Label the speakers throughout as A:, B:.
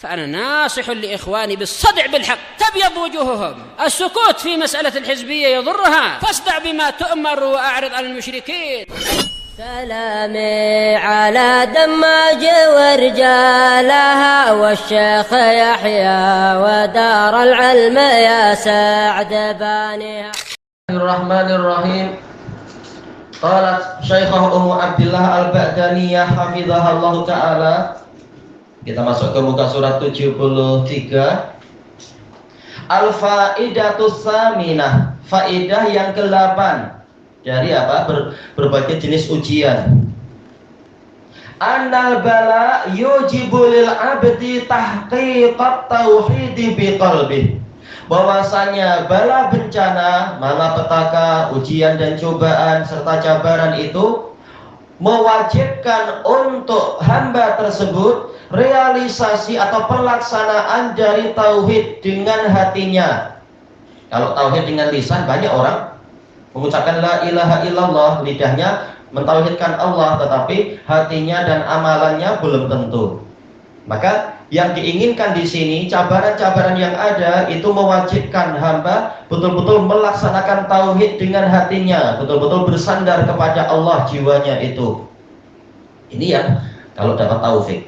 A: فأنا ناصح لإخواني بالصدع بالحق تبيض وجوههم. السكوت في مسألة الحزبية يضرها، فاصدع بما تؤمر وأعرض عن المشركين.
B: سلامي على دماج ورجالها والشيخ يحيى ودار العلم يا سعد بانيها.
C: الرحمن الرحيم. قالت Syekhah Ummu Abdillah Al-Ba'daniyah hafizahullah ta'ala. Kita masuk ke muka surat 73. Al-faidatus saminah, faidah yang ke-8 dari apa? Berbagai jenis ujian. Annal bala yujibu lil abdi tahqiqat tauhidi biqalbih. Bahwasanya bala bencana, malapetaka, ujian dan cobaan serta cabaran itu mewajibkan untuk hamba tersebut realisasi atau pelaksanaan dari tauhid dengan hatinya. Kalau tauhid dengan lisan, banyak orang mengucapkan la ilaha illallah, lidahnya mentauhidkan Allah, tetapi hatinya dan amalannya belum tentu. Maka yang diinginkan di sini, cabaran-cabaran yang ada itu mewajibkan hamba betul-betul melaksanakan tauhid dengan hatinya, betul-betul bersandar kepada Allah jiwanya itu. Ini yang kalau dapat taufik.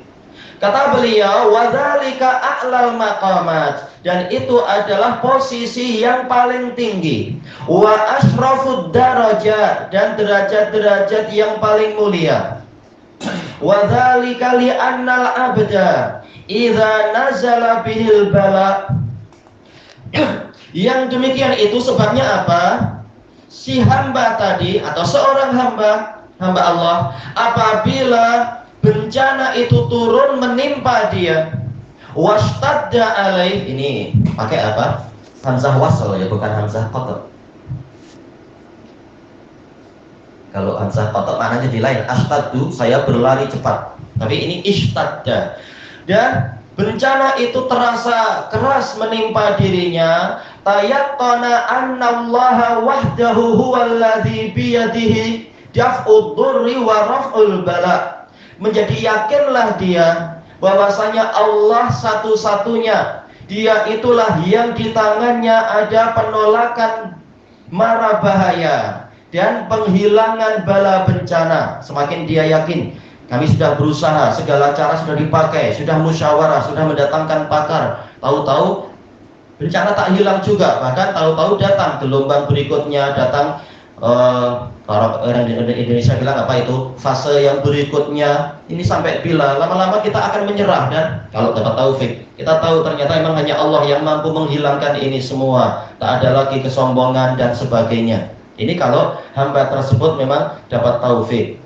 C: Kata beliau, wadzalika a'lal maqamat, dan itu adalah posisi yang paling tinggi, wa asyrafud darajat, dan derajat-derajat yang paling mulia. Wadzalika li'annal abda idza nazala bihil bala. Yang demikian itu sebabnya apa? Si hamba tadi atau seorang hamba Allah, apabila bencana itu turun menimpa dia, washtadda alaih, ini pakai apa? Hamzah wasl ya, bukan hamzah qat'a. Kalau hamzah qat'a maknanya di lain, ashtaddu, saya berlari cepat. Tapi ini ishtadda. Dan bencana itu terasa keras menimpa dirinya, tayaqqana annallaha wahdahu huwallazi biyadihi daf'ud durri wa raf'ul bala. Menjadi yakinlah dia bahwasanya Allah satu-satunya, dia itulah yang di tangannya ada penolakan mara bahaya dan penghilangan bala bencana. Semakin dia yakin, kami sudah berusaha, segala cara sudah dipakai, sudah musyawarah, sudah mendatangkan pakar, tahu-tahu bencana tak hilang juga, bahkan tahu-tahu datang gelombang berikutnya, datang orang Indonesia bilang apa itu, fase yang berikutnya. Ini sampai bila lama-lama kita akan menyerah, dan kalau dapat taufik kita tahu ternyata memang hanya Allah yang mampu menghilangkan ini semua, tak ada lagi kesombongan dan sebagainya. Ini kalau hamba tersebut memang dapat taufik.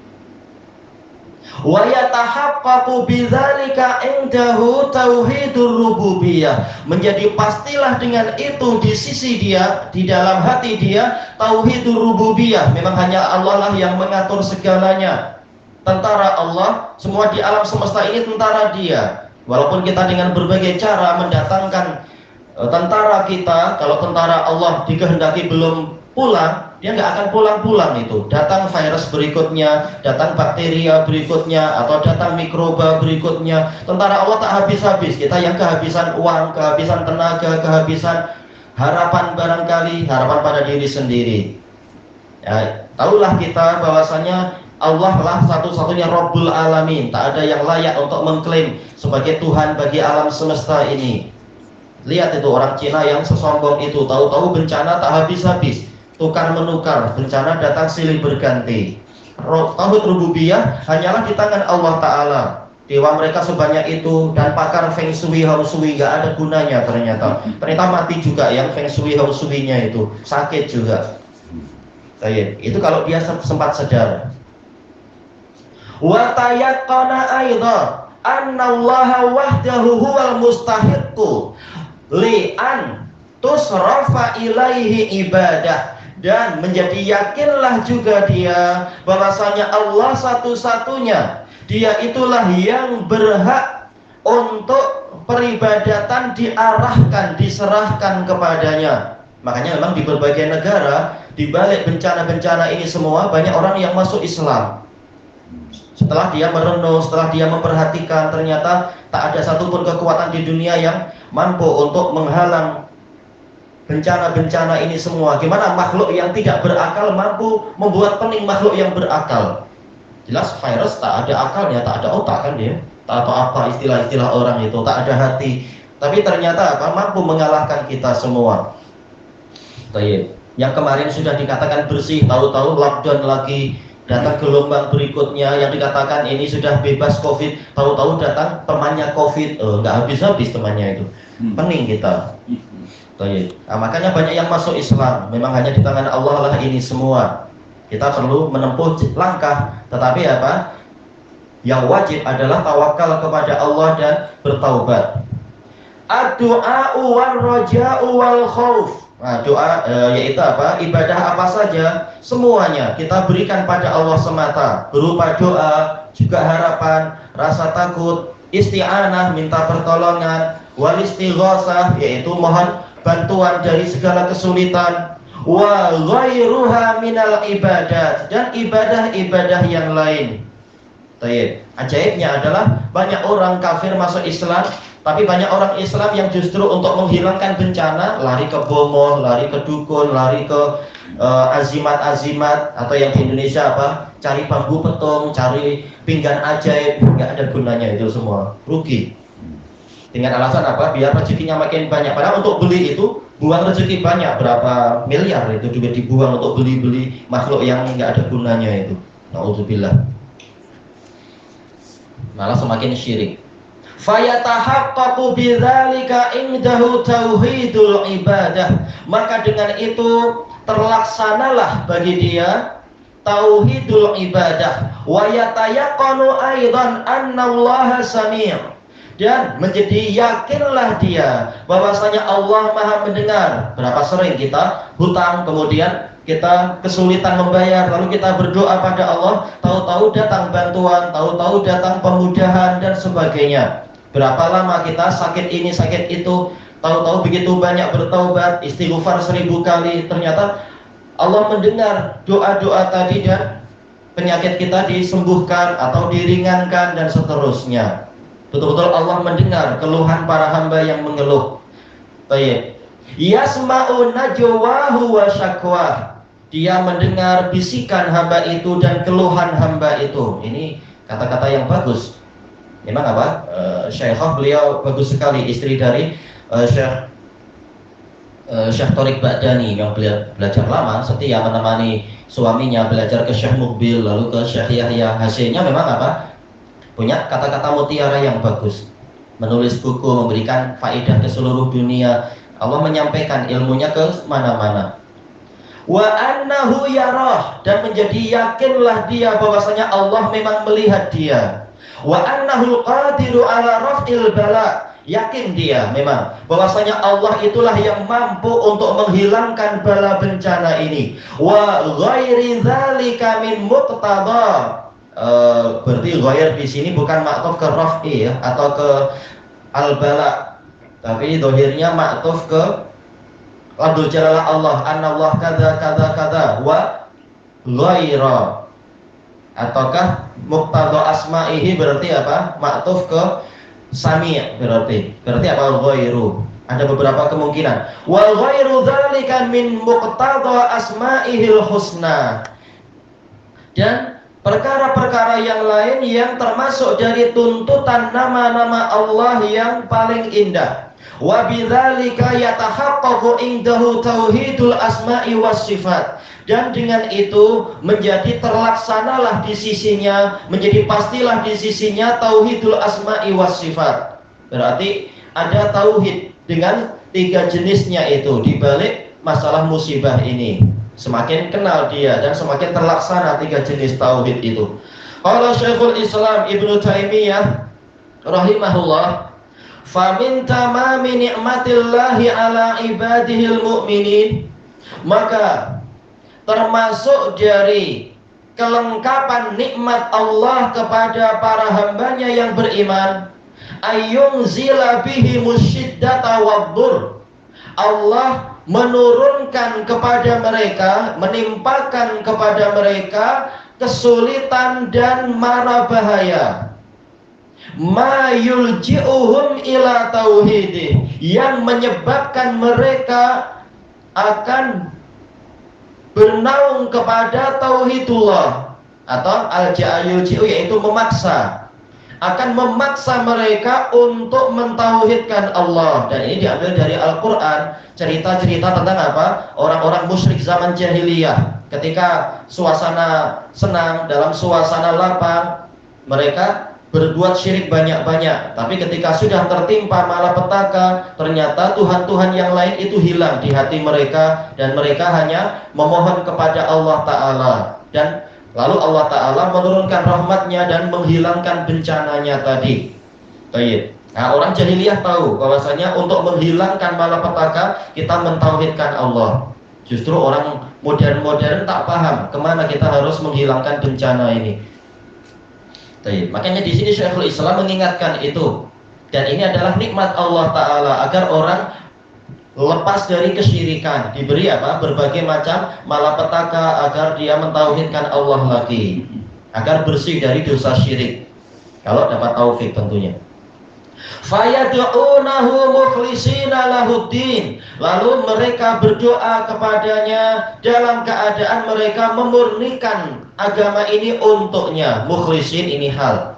C: Wa yatahaqqaqu bidzalika indahu tauhidur rububiyah. Menjadi pastilah dengan itu di sisi dia, di dalam hati dia, tauhidur rububiyah. Memang hanya Allah lah yang mengatur segalanya. Tentara Allah, semua di alam semesta ini tentara dia. Walaupun kita dengan berbagai cara mendatangkan tentara kita, kalau tentara Allah dikehendaki belum pulang, dia nggak akan pulang-pulang itu. Datang virus berikutnya, datang bakteria berikutnya, atau datang mikroba berikutnya. Tentara Allah tak habis-habis. Kita yang kehabisan uang, kehabisan tenaga, kehabisan harapan barangkali, harapan pada diri sendiri. Ya, tahulah kita bahwasanya Allah lah satu-satunya Rabbul Alamin. Tak ada yang layak untuk mengklaim sebagai Tuhan bagi alam semesta ini. Lihat itu orang Cina yang sesombong itu, tahu-tahu bencana tak habis-habis, tukar menukar, bencana datang silih berganti. Tauhid rububiyah hanyalah di tangan Allah Ta'ala. Dewa mereka sebanyak itu dan pakar feng shui hao shui gak ada gunanya ternyata. Ternyata mati juga yang feng shui hao shui-nya itu, sakit juga. Itu kalau dia sempat sadar. Wa tayaqqana aidha annallaha wahdahu huwal mustahiqqu li'an tusrafa ilaihi ibadah. Dan menjadi yakinlah juga dia bahwasanya Allah satu-satunya, dia itulah yang berhak untuk peribadatan diarahkan, diserahkan kepadanya. Makanya memang di berbagai negara, di balik bencana-bencana ini semua banyak orang yang masuk Islam. Setelah dia merenung, setelah dia memperhatikan, ternyata tak ada satupun kekuatan di dunia yang mampu untuk menghalang bencana-bencana ini semua. Gimana makhluk yang tidak berakal mampu membuat pening makhluk yang berakal? Jelas virus tak ada akalnya, tak ada otak kan dia, tak atau apa istilah-istilah orang itu, tak ada hati. Tapi ternyata apa? Mampu mengalahkan kita semua. Baik. Yang kemarin sudah dikatakan bersih, tahu-tahu lockdown lagi, datang gelombang berikutnya yang dikatakan ini sudah bebas COVID, tahu-tahu datang temannya COVID, nggak habis-habis temannya itu, pening kita. Baik. Nah, makanya banyak yang masuk Islam, memang hanya di tangan Allah lah ini semua. Kita perlu menempuh langkah, tetapi apa? Yang wajib adalah tawakal kepada Allah dan bertaubat. Ad-du'a'u wal raja'u wal khauf. Nah, doa yaitu apa? Ibadah apa saja, semuanya kita berikan pada Allah semata, berupa doa, juga harapan, rasa takut, isti'anah, minta pertolongan, wal istighosah, yaitu mohon bantuan dari segala kesulitan, wa ghairuha minal ibadat, dan ibadah-ibadah yang lain. Tayyib. Ajaibnya adalah banyak orang kafir masuk Islam, tapi banyak orang Islam yang justru untuk menghilangkan bencana lari ke bomoh, lari ke dukun, lari ke azimat-azimat, atau yang di Indonesia apa? Cari bambu petung, cari pinggan ajaib, nggak ada gunanya itu semua, rugi. Dengan alasan apa? Biar rezekinya makin banyak. Padahal untuk beli itu buang rezeki banyak, berapa miliar itu juga dibuang untuk beli-beli makhluk yang nggak ada gunanya itu. Nauzubillah. Malah semakin syirik. Fayatahaqqaqu bidzalika indahu tauhidul ibadah, maka dengan itu terlaksanalah bagi dia tauhidul ibadah, wa yatayaqqanu aidan annallaha sami', dan menjadi yakinlah dia bahwasanya Allah Maha mendengar. Berapa sering kita hutang, kemudian kita kesulitan membayar, lalu kita berdoa pada Allah, tahu-tahu datang bantuan, tahu-tahu datang pemudahan dan sebagainya. Berapa lama kita sakit ini, sakit itu, tahu-tahu begitu banyak bertaubat, istighfar 1000 kali, ternyata Allah mendengar doa-doa tadi dan penyakit kita disembuhkan atau diringankan dan seterusnya. Betul-betul Allah mendengar keluhan para hamba yang mengeluh. Baik. Yasma'u najwahu wa syakwah. Dia mendengar bisikan hamba itu dan keluhan hamba itu. Ini kata-kata yang bagus. Memang apa? Syekhah beliau bagus sekali, istri dari Syekh Thorik Ba'dani yang belajar lama, setia menemani suaminya belajar ke Syekh Mukbil, lalu ke Syekh Yahya. Hasilnya memang apa? Punya kata-kata mutiara yang bagus, menulis buku, memberikan faedah ke seluruh dunia. Allah menyampaikan ilmunya ke mana-mana. Wa annahu yarah, dan menjadi yakinlah dia bahwasanya Allah memang melihat dia. Wa annahu qadiru ala raf'il bala, yakin dia memang bahwasanya Allah itulah yang mampu untuk menghilangkan bala bencana ini. Wa ghairi dzalika min muqtada, berarti ghair di sini bukan maktuf ke raf'i ya, atau ke al-bala, tapi dohirnya maktuf ke lafdzul jalalah Allah, anallah kadza kadza kadza wa ghaira, ataukah muqtada asma'ihi, berarti apa? Maktuf ke sami', berarti apa? Ghairu. Ada beberapa kemungkinan. Wa ghairu dzalika min muqtada asma'ihil husna, dan perkara-perkara yang lain yang termasuk dari tuntutan nama-nama Allah yang paling indah. Wa bidzalika yatahaqqaqu indahu tauhidul asma'i was sifat, dan dengan itu menjadi terlaksanalah di sisinya, menjadi pastilah di sisinya tauhidul asma'i was sifat. Berarti ada tauhid dengan 3 jenisnya itu di balik masalah musibah ini. Semakin kenal dia dan semakin terlaksana 3 jenis tauhid itu. Qala Syekhul Islam Ibnu Taimiyah rahimahullah, famin tamami ni'matillahi ala ibadihil mu'minin, maka termasuk dari kelengkapan nikmat Allah kepada para hambanya yang beriman, ayyunzila bihi musyiddata waddur, Allah menurunkan kepada mereka, menimpakan kepada mereka kesulitan dan mara bahaya. Ma yulji'uhum ila tauhidih, yang menyebabkan mereka akan bernaung kepada tauhidullah, atau al-ja'ayuji'u, yaitu memaksa, akan memaksa mereka untuk mentauhidkan Allah. Dan ini diambil dari Al-Quran, cerita-cerita tentang apa? Orang-orang musyrik zaman jahiliyah. Ketika suasana senang, dalam suasana lapang, mereka berbuat syirik banyak-banyak. Tapi ketika sudah tertimpa malapetaka, ternyata Tuhan-Tuhan yang lain itu hilang di hati mereka, dan mereka hanya memohon kepada Allah Ta'ala. Dan lalu Allah Ta'ala menurunkan rahmatnya dan menghilangkan bencananya tadi. Baik. Nah, orang jahiliyah tahu bahwasanya untuk menghilangkan malapetaka kita mentauhidkan Allah. Justru orang modern-modern tak paham kemana kita harus menghilangkan bencana ini. Baik. Makanya di sini Syekhul Islam mengingatkan itu. Dan ini adalah nikmat Allah Ta'ala agar orang lepas dari kesyirikan, diberi apa? Berbagai macam malapetaka agar dia mentauhidkan Allah lagi, agar bersih dari dosa syirik. Kalau dapat taufik tentunya. Fayad'unahu mukhlishina lahuddin, lalu mereka berdoa kepadanya dalam keadaan mereka memurnikan agama ini untuknya. Mukhlishin ini hal.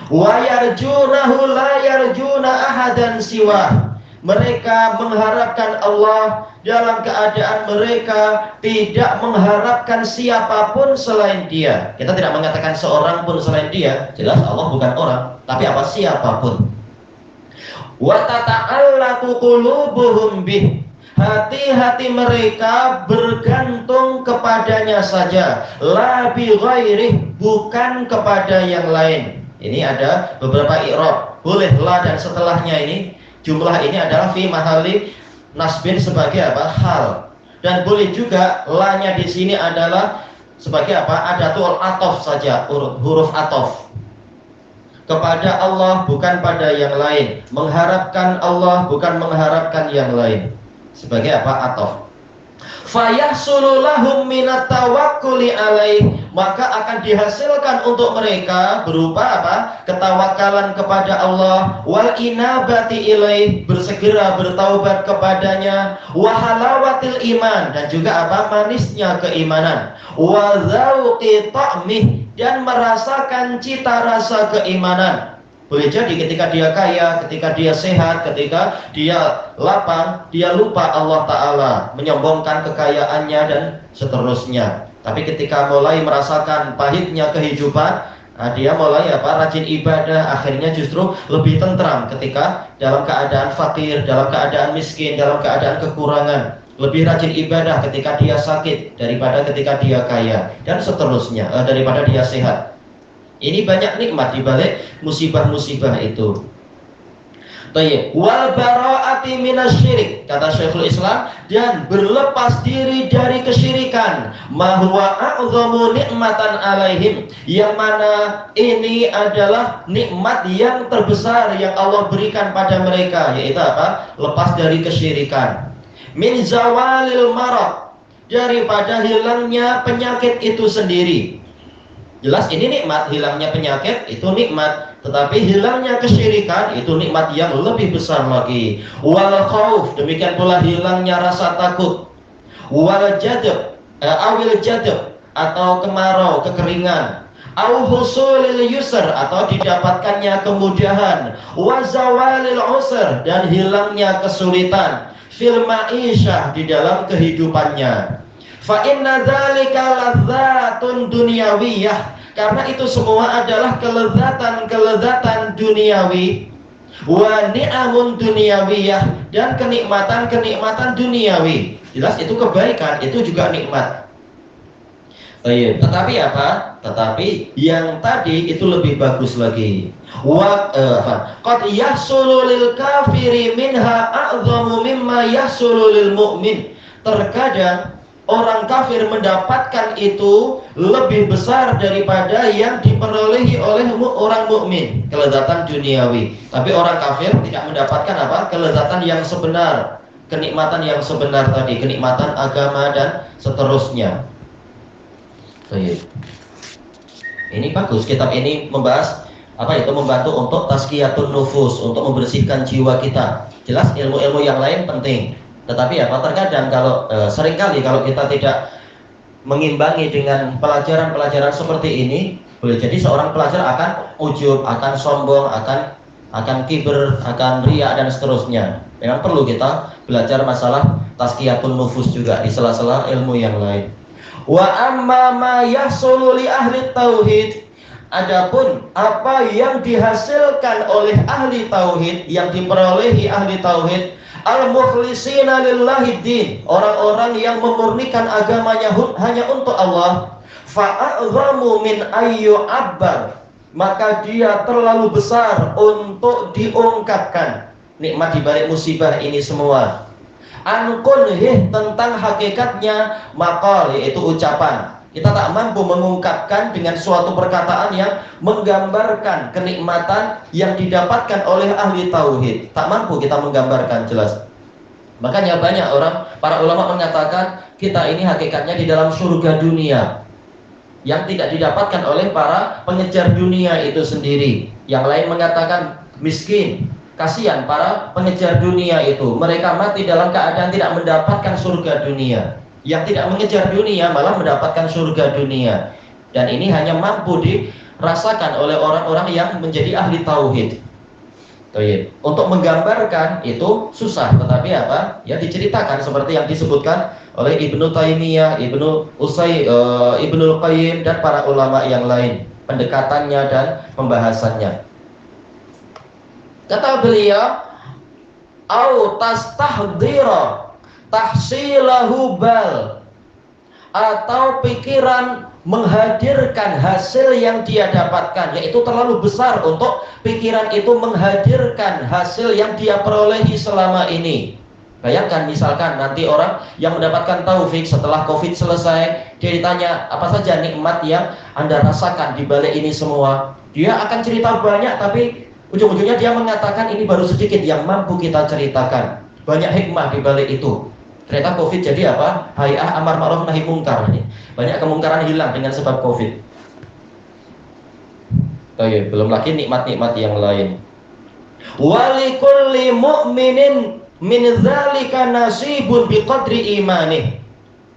C: Wa yarjunahu la yarjuna ahadan siwah, mereka mengharapkan Allah dalam keadaan mereka tidak mengharapkan siapapun selain Dia. Kita tidak mengatakan seorang pun selain Dia, jelas Allah bukan orang, tapi apa? Siapapun. Wa tata'allaqu qulubuhum bih, hati-hati mereka bergantung kepadanya saja, la bi ghairih, bukan kepada yang lain. Ini ada beberapa i'rab, boleh la dan setelahnya ini, jumlah ini adalah fi mahali nasbin sebagai apa? Hal. Dan boleh juga la-nya di sini adalah sebagai apa? Adatul atof saja, huruf atof. Kepada Allah bukan pada yang lain, mengharapkan Allah bukan mengharapkan yang lain. Sebagai apa? Atof. Fayahsulu lahum minat tawakkuli alaih, maka akan dihasilkan untuk mereka berupa apa? Ketawakalan kepada Allah, wal inabati ilaih, bersegera bertaubat kepadanya, wa halawatil iman, dan juga apa? Manisnya keimanan, wa dzauqi ta'mih, dan merasakan cita rasa keimanan. Boleh jadi ketika dia kaya, ketika dia sehat, ketika dia lapang, dia lupa Allah Ta'ala, menyombongkan kekayaannya dan seterusnya. Tapi ketika mulai merasakan pahitnya kehidupan, dia mulai apa? Rajin ibadah, akhirnya justru lebih tentram ketika dalam keadaan fakir, dalam keadaan miskin, dalam keadaan kekurangan. Lebih rajin ibadah ketika dia sakit daripada ketika dia kaya, dan seterusnya, daripada dia sehat. Ini banyak nikmat di balik musibah-musibah itu. Baik, wal bara'ati minasyirik, kata Syekhul Islam, dan berlepas diri dari kesyirikan, ma huwa a'dhamu nikmatan alaihim, yang mana ini adalah nikmat yang terbesar yang Allah berikan pada mereka, yaitu apa? Lepas dari kesyirikan. Min zawalil marad, daripada hilangnya penyakit itu sendiri. Jelas ini nikmat, hilangnya penyakit itu nikmat, tetapi hilangnya kesyirikan itu nikmat yang lebih besar lagi. Wal khauf, demikian pula hilangnya rasa takut. Wal jadab, awil jadab, atau kemarau, kekeringan. Au husulil yusr, atau didapatkannya kemudahan. Wa zawalil usr, dan hilangnya kesulitan. Fil ma'isyah, di dalam kehidupannya. Fa inna dzalika ladzatun dunyawiyah, karena itu semua adalah kelezatan duniawi, wa ni'amun dunyawiyah, dan kenikmatan duniawi. Jelas itu kebaikan, itu juga nikmat. Tetapi apa? Tetapi yang tadi itu lebih bagus lagi. Qad yahsulu lil kafiri minha a'dhamu mimma yahsulu lil mu'min. Terkadang orang kafir mendapatkan itu lebih besar daripada yang diperolehi oleh orang mukmin, kelezatan duniawi. Tapi orang kafir tidak mendapatkan apa? Kelezatan yang sebenar, kenikmatan yang sebenar tadi, kenikmatan agama dan seterusnya. Baik. Ini bagus, kitab ini membahas membantu untuk tazkiyatun nufus, untuk membersihkan jiwa kita. Jelas ilmu-ilmu yang lain penting, tetapi terkadang kalau seringkali kalau kita tidak mengimbangi dengan pelajaran-pelajaran seperti ini, boleh jadi seorang pelajar akan ujub, akan sombong, akan kiber, akan riya dan seterusnya. Memang perlu kita belajar masalah tazkiyatun nufus juga di sela-sela ilmu yang lain. Wa amma ma yahsulu li ahli tauhid, adapun apa yang dihasilkan oleh ahli tauhid, yang diperolehi ahli tauhid, al-mukhlisina lillahi din, orang-orang yang memurnikan agamanya hanya untuk Allah, fa'a'zamu min ayyu abbar, maka dia terlalu besar untuk diungkapkan nikmat di balik musibah ini semua. Ankunhih, tentang hakikatnya, maqal, yaitu ucapan. Kita tak mampu mengungkapkan dengan suatu perkataan yang menggambarkan kenikmatan yang didapatkan oleh ahli tauhid. Tak mampu kita menggambarkan jelas. Makanya banyak para ulama mengatakan kita ini hakikatnya di dalam surga dunia yang tidak didapatkan oleh para pengejar dunia itu sendiri. Yang lain mengatakan miskin. Kasihan para pengejar dunia itu, mereka mati dalam keadaan tidak mendapatkan surga dunia. Yang tidak mengejar dunia malah mendapatkan surga dunia. Dan ini hanya mampu dirasakan oleh orang-orang yang menjadi ahli tauhid. Untuk menggambarkan itu susah, tetapi diceritakan seperti yang disebutkan oleh Ibnu Taimiyah, Ibnu Qayyim dan para ulama yang lain, pendekatannya dan pembahasannya. Kata beliau, au tastahdira tahsilahu bal, atau pikiran menghadirkan hasil yang dia dapatkan, yaitu terlalu besar untuk pikiran itu menghadirkan hasil yang dia perolehi selama ini. Bayangkan misalkan nanti orang yang mendapatkan taufik setelah Covid selesai, dia ditanya apa saja nikmat yang Anda rasakan di balik ini semua. Dia akan cerita banyak, tapi ujung-ujungnya dia mengatakan ini baru sedikit yang mampu kita ceritakan. Banyak hikmah di balik itu. Ternyata Covid jadi Hay'ah amar ma'ruf nahi mungkar. Banyak kemungkaran hilang dengan sebab Covid. Belum lagi nikmat-nikmat yang lain. Walikulli mu'minin min dzalika nasibun biqadri imanih.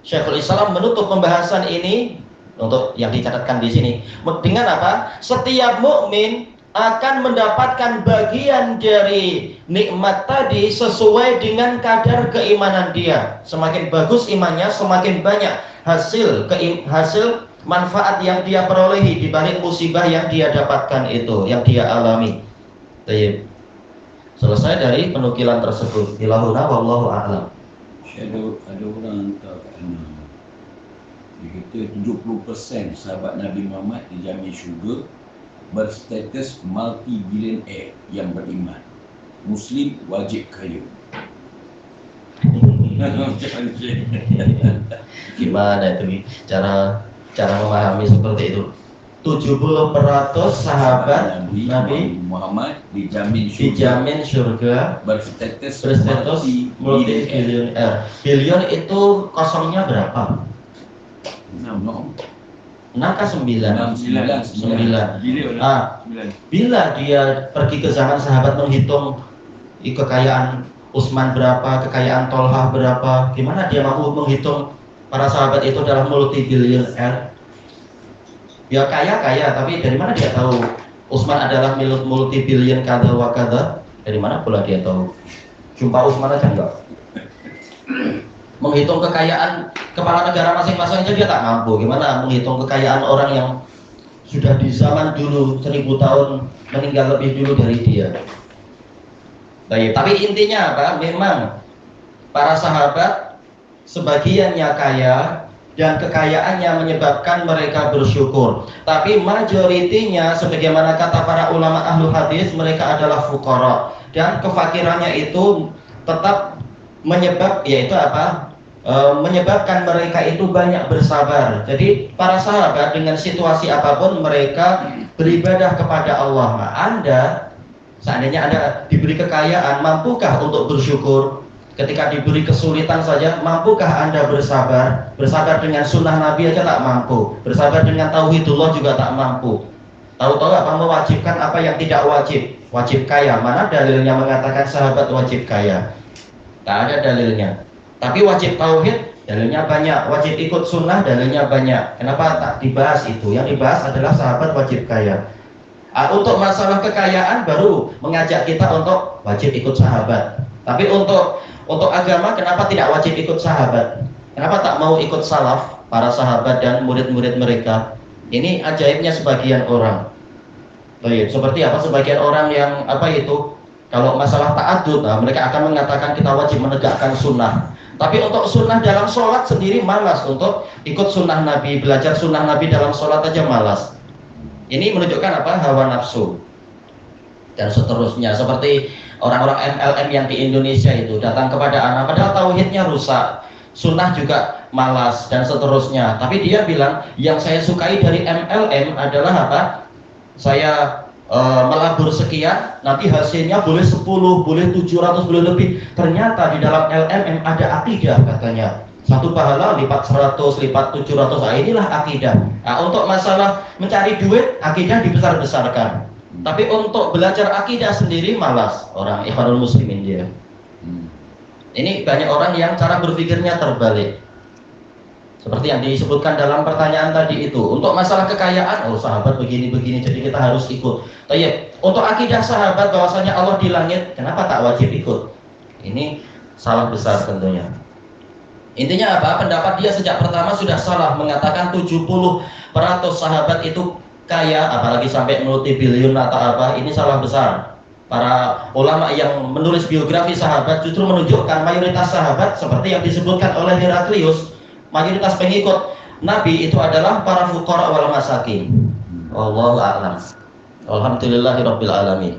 C: Syekhul Islam menutup pembahasan ini untuk yang dicatatkan di sini dengan setiap mukmin akan mendapatkan bagian dari nikmat tadi sesuai dengan kadar keimanan dia. Semakin bagus imannya, semakin banyak hasil manfaat yang dia perolehi di balik musibah yang dia dapatkan itu, yang dia alami. Selesai dari penukilan tersebut. Ilahuna wallahu a'lam.
D: Ada orang hantar kat sana. Dia kata 70% sahabat Nabi Muhammad dijamin syurga, berstatus multi-billionaire yang beriman. Muslim wajib kaya.
C: Gimana itu cara memahami seperti itu? 70% sahabat Nabi
D: Muhammad dijamin
C: syurga
D: berstatus
C: multi-billionaire. Billion itu kosongnya berapa? 6 ke 9? 9. Bila dia pergi ke zaman sahabat menghitung kekayaan Utsman berapa, kekayaan Tolhah berapa, gimana dia mampu menghitung para sahabat itu dalam multi-billionaire? Ya kaya, tapi dari mana dia tahu Utsman adalah multi-billion kada wa kada? Dari mana pula dia tahu? Jumpa Utsman aja enggak? Menghitung kekayaan kepala negara masing-masing aja dia tak mampu. Gimana menghitung kekayaan orang yang sudah di zaman dulu 1000 tahun meninggal lebih dulu dari dia. Baik, tapi intinya memang para sahabat sebagiannya kaya dan kekayaannya menyebabkan mereka bersyukur. Tapi majoritinya sebagaimana kata para ulama ahlu hadis, mereka adalah fuqara dan kefakirannya itu tetap menyebabkan mereka itu banyak bersabar. Jadi para sahabat dengan situasi apapun mereka beribadah kepada Allah. Anda seandainya Anda diberi kekayaan, mampukah untuk bersyukur? Ketika diberi kesulitan saja, mampukah Anda bersabar? Bersabar dengan sunnah Nabi aja tak mampu. Bersabar dengan tauhidullah juga tak mampu. Tahu-tahu apa mewajibkan apa yang tidak wajib? Wajib kaya. Mana dalilnya mengatakan sahabat wajib kaya? Tak ada dalilnya. Tapi wajib tauhid, dalilnya banyak. Wajib ikut sunnah, dalilnya banyak. Kenapa tak dibahas itu? Yang dibahas adalah sahabat wajib kaya. Untuk masalah kekayaan baru mengajak kita untuk wajib ikut sahabat. Tapi untuk agama, kenapa tidak wajib ikut sahabat? Kenapa tak mau ikut salaf, para sahabat dan murid-murid mereka? Ini ajaibnya sebagian orang. Baik, seperti apa sebagian orang yang kalau masalah ta'addud, mereka akan mengatakan kita wajib menegakkan sunnah. Tapi untuk sunnah dalam sholat sendiri malas, untuk ikut sunnah Nabi, belajar sunnah Nabi dalam sholat aja malas. Ini menunjukkan apa? Hawa nafsu dan seterusnya. Seperti orang-orang MLM yang di Indonesia itu datang kepada anak, padahal tauhidnya rusak, sunnah juga malas dan seterusnya. Tapi dia bilang, yang saya sukai dari MLM adalah apa? Saya melabur sekian, nanti hasilnya boleh 10, boleh 700, boleh lebih. Ternyata di dalam LMM ada akidah katanya. Satu pahala lipat 100, lipat 700. Nah, inilah akidah. Nah, untuk masalah mencari duit, akidah dibesar-besarkan. Tapi untuk belajar akidah sendiri malas orang ikhwanul muslimin dia. Ini banyak orang yang cara berpikirnya terbalik. Seperti yang disebutkan dalam pertanyaan tadi itu. Untuk masalah kekayaan, sahabat begini-begini, jadi kita harus ikut. Untuk akidah sahabat bahwasanya Allah di langit, kenapa tak wajib ikut? Ini salah besar tentunya. Intinya apa? Pendapat dia sejak pertama sudah salah, mengatakan 70% sahabat itu kaya, apalagi sampai multi-billion atau apa. Ini salah besar. Para ulama yang menulis biografi sahabat justru menunjukkan mayoritas sahabat seperti yang disebutkan oleh Heraklius, mayoritas pengikut Nabi itu adalah para fuqara wal masakin. Wallahu a'lam. Alhamdulillahirabbil alamin.